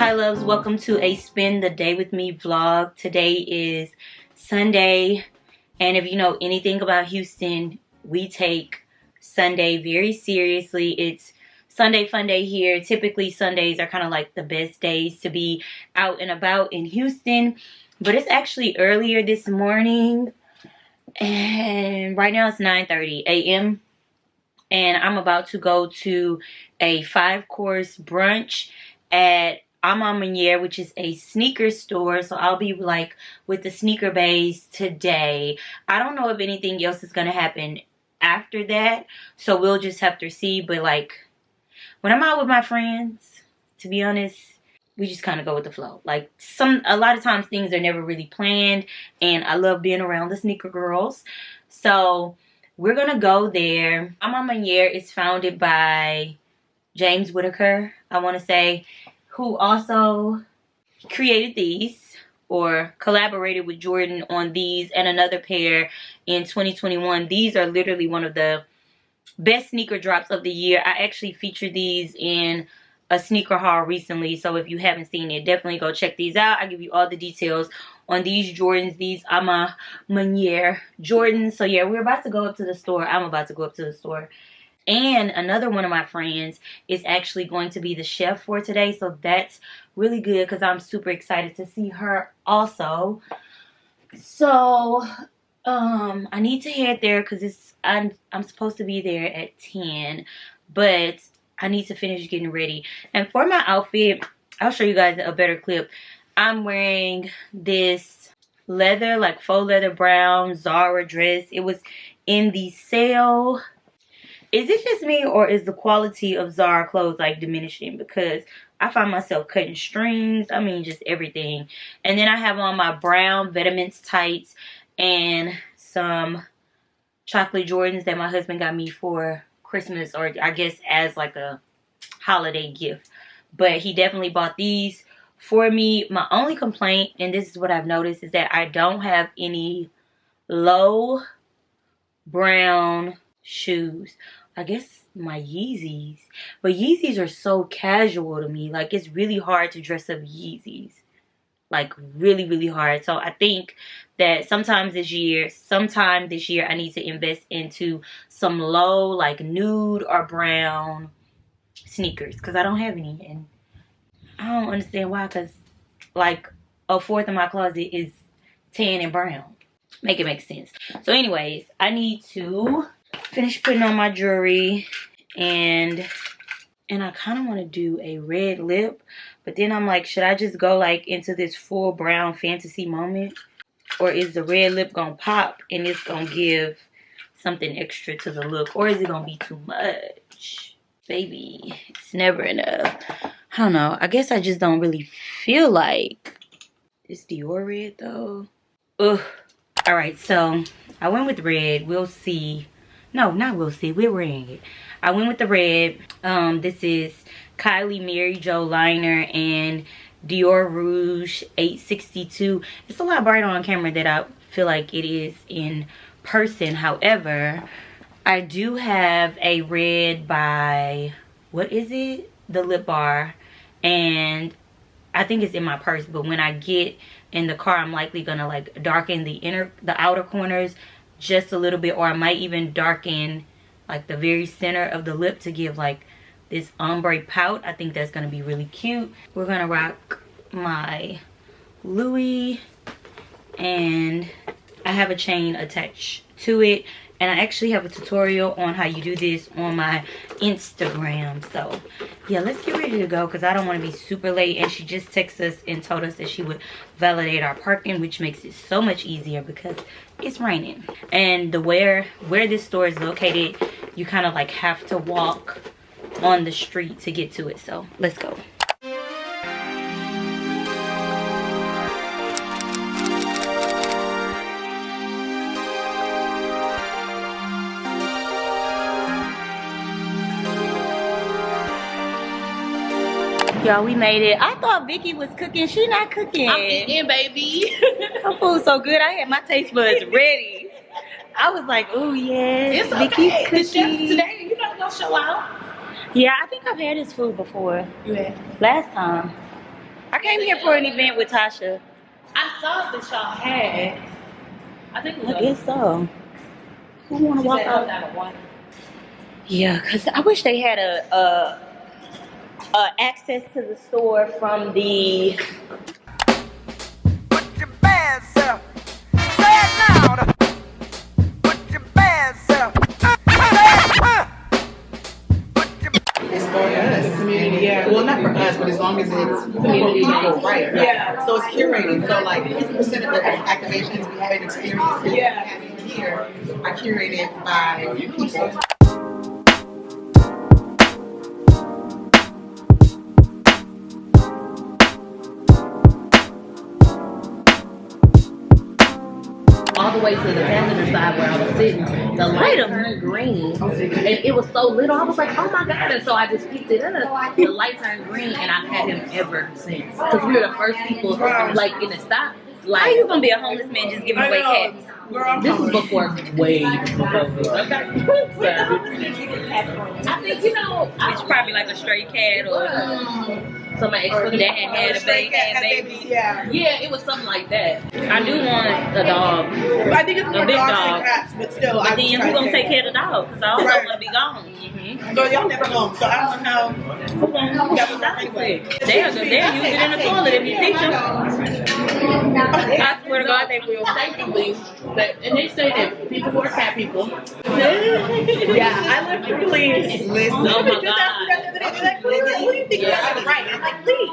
Hi loves, welcome to a spend the day with me vlog. Today is Sunday, and if you know anything about Houston, we take Sunday very seriously. It's Sunday Funday here. Typically Sundays are kind of like the best days to be out and about in Houston, but it's actually earlier this morning, and right now it's 9:30 a.m. and I'm about to go to a 5-course brunch at which is a sneaker store. So I'll be like with the sneaker base today. I don't know if anything else is gonna happen after that, so we'll just have to see. But like when I'm out with my friends, to be honest, we just kind of go with the flow. Like a lot of times things are never really planned, and I love being around the sneaker girls. So we're gonna go there. Is founded by James Whitaker, I want to say, who also created these or collaborated with Jordan on these and another pair in 2021. These are literally one of the best sneaker drops of the year. I actually featured these in a sneaker haul recently, so if you haven't seen it, definitely go check these out. I'll give you all the details on these Jordans, these Jordans. So yeah, we're about to go up to the store. I'm about to go up to the store. And another one of my friends is actually going to be the chef for today. So that's really good because I'm super excited to see her also. So I need to head there because I'm supposed to be there at 10. But I need to finish getting ready. And for my outfit, I'll show you guys a better clip. I'm wearing this leather, like faux leather brown Zara dress. It was in the sale. Is it just me, or is the quality of Zara clothes like diminishing? Because I find myself cutting strings. I mean, just everything. And then I have on my brown Vitamins tights and some chocolate Jordans that my husband got me for Christmas, or I guess as like a holiday gift. But he definitely bought these for me. My only complaint, and this is what I've noticed, is that I don't have any low brown shoes. I guess my Yeezys. But Yeezys are so casual to me. Like, it's really hard to dress up Yeezys. Like, really, really hard. So I think that sometime this year, I need to invest into some low, like nude or brown sneakers. Because I don't have any. And I don't understand why. Because, like, a fourth of my closet is tan and brown. Make it make sense. So anyways, I need to finish putting on my jewelry, and I kind of want to do a red lip, but then I'm like, should I just go like into this full brown fantasy moment, or is the red lip gonna pop and it's gonna give something extra to the look, or is it gonna be too much? Baby, it's never enough. I don't know. I guess I just don't really feel like this Dior red though. Ugh. All right, so I went with red. We'll see. No, not we'll see. We're wearing it. I went with the red. This is Kylie Mary Jo liner and Dior Rouge 862. It's a lot brighter on camera than I feel like it is in person. However, I do have a red by, what is it? The Lip Bar. And I think it's in my purse. But when I get in the car, I'm likely gonna like darken the outer corners just a little bit, or I might even darken like the very center of the lip to give like this ombre pout. I think that's gonna be really cute. We're gonna rock my Louis, and I have a chain attached to it, and I actually have a tutorial on how you do this on my Instagram. So yeah, let's get ready to go because I don't want to be super late. And she just texted us and told us that she would validate our parking, which makes it so much easier because it's raining. And where this store is located, you kind of like have to walk on the street to get to it. So let's go. Y'all, we made it. I thought Vicky was cooking. She not cooking. I'm eating, baby. Her food's so good. I had my taste buds ready. I was like, oh yes, It's Vicky's okay. cooking. The chef today, you know, gonna show out. Yeah, I think I've had his food before. You had? Last time. I came here for an event with Tasha. I saw that y'all had. I think it was I guess so. Who want to walk out? Yeah, cause I wish they had a access to the store from the. Put your bad self. Say it loud. Put your bad self. It's for us. The community, yeah. Well, not for us, but as long as it's community people, right? Yeah. So it's curated. So like 50% of the activations we have in experiences we have in here are curated by people. All the way to the passenger side where I was sitting, the light turned green, and it was so little. I was like, "Oh my god!" And so I just picked it up. The light turned green, and I've had him ever since. Because we were the first people, like in the stop. Like, How you gonna be a homeless man just giving away cats? this was before, way before this. Okay. I think It's probably like a stray cat or so my ex that had a baby. Yeah. Yeah, it was something like that. I do want a dog. I think it's more big dogs dog. than cats, but still. But then who gonna take care of the dog? Because I also Right. want to be gone. So y'all never home. So I don't know Who gonna get the dog? They'll use it in the toilet if you teach them. I swear to God they will. Thankfully, and they say that people who are cat people. Yeah, I live for please. Listen. Oh my God. Like, what do you think you're doing right? I'm like, please.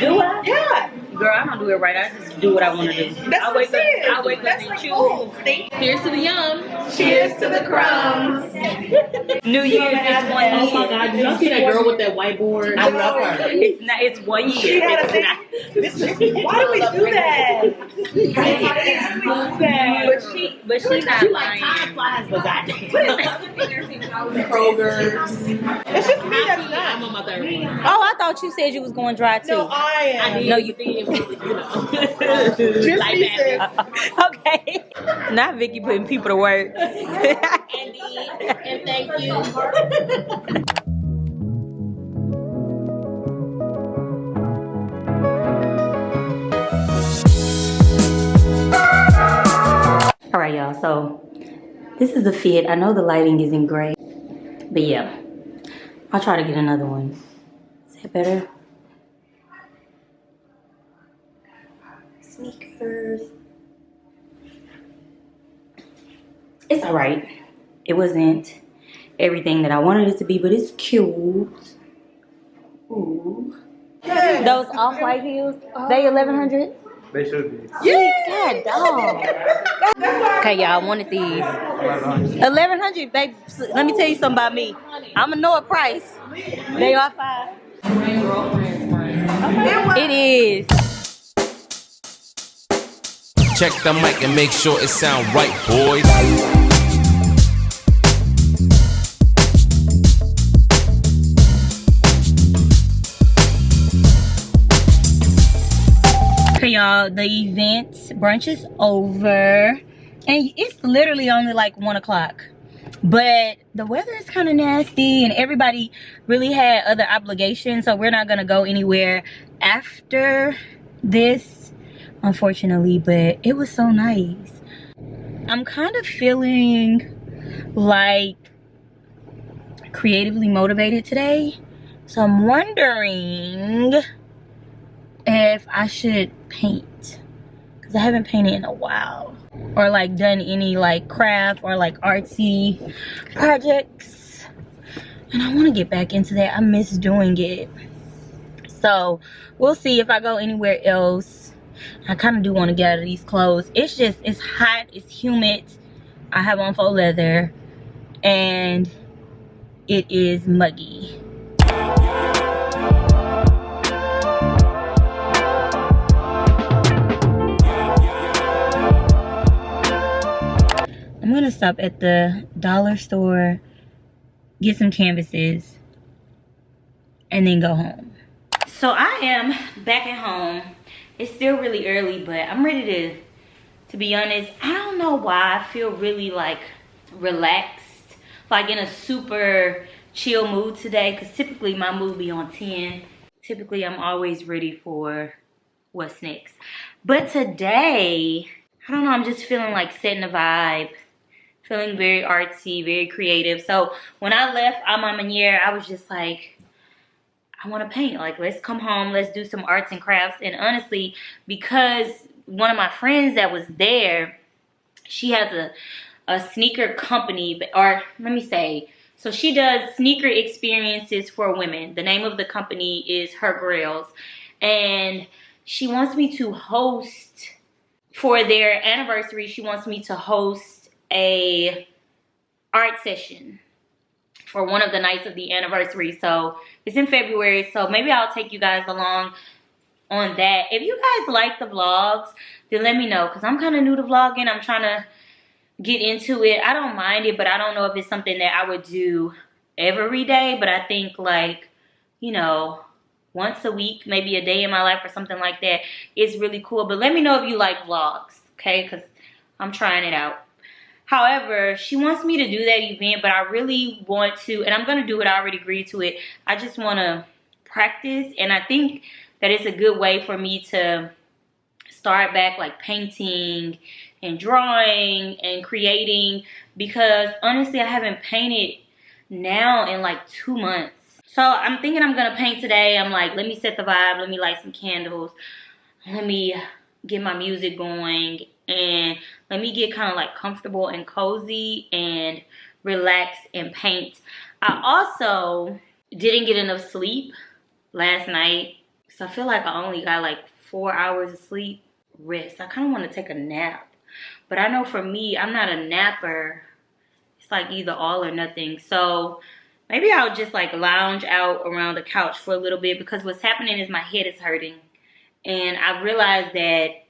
Do what? Yeah. Girl, I don't do it right. I just do what I want to do. That's I what wake I'm saying. up That's and like, choose. oh, Here's to the young. cheers to the crumbs. New Year's is 1 year. Oh my God, did y'all see that girl with that whiteboard? I love her. It's not. It's 1 year. She had a It's thing. not. Why do we do that? But she not She like lying. time flies, but goddamn. Kroger's. It's just me that's I'm not. on my third one. Oh, I thought you said you was going dry too. No, I am. No, you did, you know. Just Like me, that. sis. Okay. Not Vicky putting people to work. And thank you. All right, y'all. So this is the fit. I know the lighting isn't great, but yeah, I'll try to get another one. Is that better? Sneakers. It's all right. It wasn't everything that I wanted it to be, but it's cute. Ooh. Those off-white heels, they 1100. They should be. God, dog. Okay, y'all, I wanted these. 1100, babe. Let me tell you something about me. I'ma know a price. They are $5. It is. Check the mic and make sure it sound right, boys. Okay, y'all, the event brunch is over, and it's literally only like 1 o'clock. But the weather is kind of nasty, and everybody really had other obligations, so we're not gonna go anywhere after this, unfortunately. But it was so nice. I'm kind of feeling like creatively motivated today, so I'm wondering if I should paint, because I haven't painted in a while, or like done any like craft or like artsy projects, and I want to get back into that. I miss doing it. So we'll see if I go anywhere else. I kind of do want to get out of these clothes. It's just, it's hot, it's humid. I have on faux leather and it is muggy. I'm gonna stop at the dollar store, get some canvases, and then go home. So I am back at home. It's still really early, but I'm ready to be honest. I don't know why I feel really like relaxed, like in a super chill mood today, because typically my mood be on 10. typically I'm always ready for what's next. But today, I don't know, I'm just feeling like setting a vibe. Feeling very artsy, very creative. So when I left A Ma Maniere, I was just like, I want to paint. Like, let's come home, let's do some arts and crafts. And honestly, because one of my friends that was there, she has a sneaker company, or let me say, so she does sneaker experiences for women. The name of the company is Her Grails. And she wants me to host, for their anniversary, she wants me to host a art session for one of the nights of the anniversary. So it's in February, so maybe I'll take you guys along on that. If you guys like the vlogs, then let me know, because I'm kind of new to vlogging. I'm trying to get into it. I don't mind it, but I don't know if it's something that I would do every day. But I think, like, you know, once a week, maybe a day in my life or something like that, is really cool. But let me know if you like vlogs, okay? Because I'm trying it out. However, she wants me to do that event, but I really want to, and I'm going to do it. I already agreed to it. I just want to practice, and I think that it's a good way for me to start back, like, painting and drawing and creating, because honestly, I haven't painted now in like 2 months. So I'm thinking I'm going to paint today. I'm like, let me set the vibe. Let me light some candles. Let me get my music going. And let me get kind of like comfortable and cozy and relax and paint. I also didn't get enough sleep last night. So I feel like I only got like 4 hours of sleep. Rest. I kind of want to take a nap. But I know for me, I'm not a napper. It's like either all or nothing. So maybe I'll just like lounge out around the couch for a little bit, because what's happening is my head is hurting. And I've realized that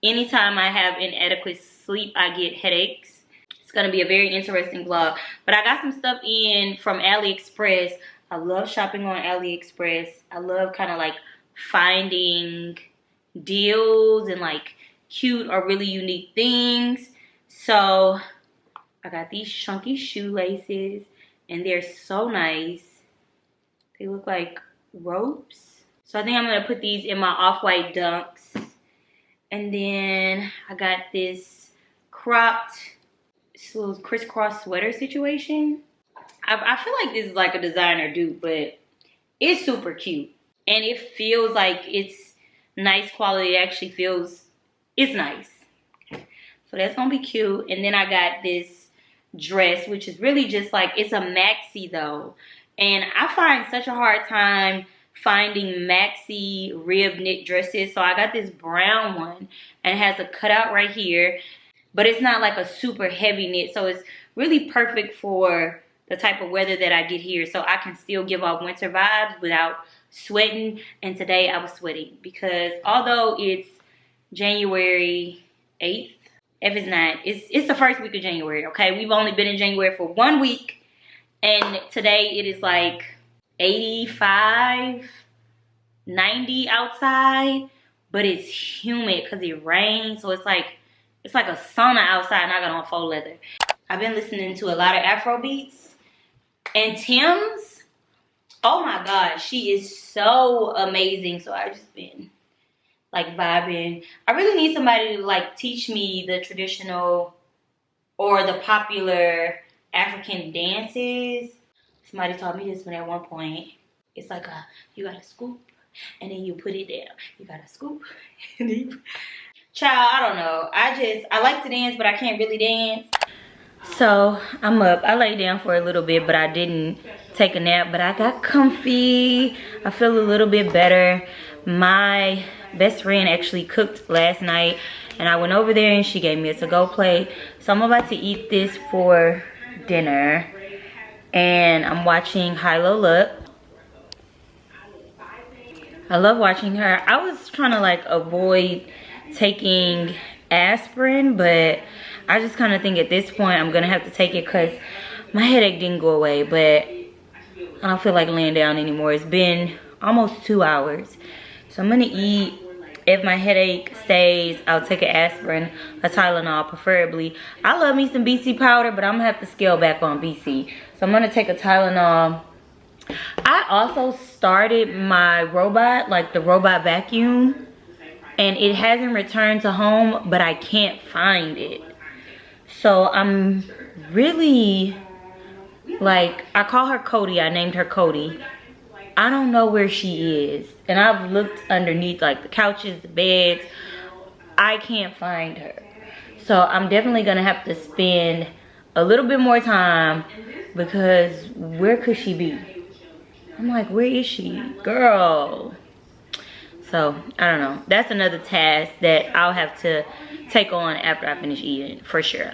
anytime I have inadequate sleep, I get headaches. It's going to be a very interesting vlog. But I got some stuff in from AliExpress. I love shopping on AliExpress. I love kind of like finding deals and like cute or really unique things. So I got these chunky shoelaces, and they're so nice. They look like ropes. So I think I'm going to put these in my off-white dunks. And then I got this cropped little crisscross sweater situation. I feel like this is like a designer dupe, but it's super cute. And it feels like it's nice quality. It actually feels, it's nice. So that's going to be cute. And then I got this dress, which is really just like, it's a maxi though. And I find such a hard time finding maxi rib knit dresses. So I got this brown one, and it has a cutout right here, but it's not like a super heavy knit. So it's really perfect for the type of weather that I get here. So I can still give off winter vibes without sweating. And today I was sweating because although it's January 8th, if it's not, it's the first week of January, okay? We've only been in January for 1 week, and today it is like 85, 90 outside, but it's humid because it rains. So it's like a sauna outside, and I got on faux leather. I've been listening to a lot of Afro beats, and Tim's, oh my God, she is so amazing. So I've just been like vibing. I really need somebody to like teach me the traditional or the popular African dances. Somebody taught me this one at one point. It's like you got to scoop and then you put it down. You got to scoop and then you... Child, I don't know. I like to dance, but I can't really dance. So I'm up. I laid down for a little bit, but I didn't take a nap. But I got comfy. I feel a little bit better. My best friend actually cooked last night, and I went over there and she gave me a to-go plate. So I'm about to eat this for dinner, and I'm watching Hilo Look. I love watching her. I was trying to like avoid taking aspirin, but I just kind of think at this point I'm gonna have to take it because my headache didn't go away, but I don't feel like laying down anymore. It's been almost 2 hours. So I'm gonna eat. If my headache stays, I'll take an aspirin, a Tylenol preferably. I love me some BC powder, but I'm gonna have to scale back on BC. So I'm gonna take a Tylenol I also started my robot, like the robot vacuum, and it hasn't returned to home, but I can't find it. So I'm really, like, I call her Cody. I named her Cody. I don't know where she is. And I've looked underneath, like, the couches, the beds. I can't find her. So I'm definitely gonna have to spend a little bit more time, because where could she be? I'm like, where is she? Girl. So, I don't know. That's another task that I'll have to take on after I finish eating, for sure.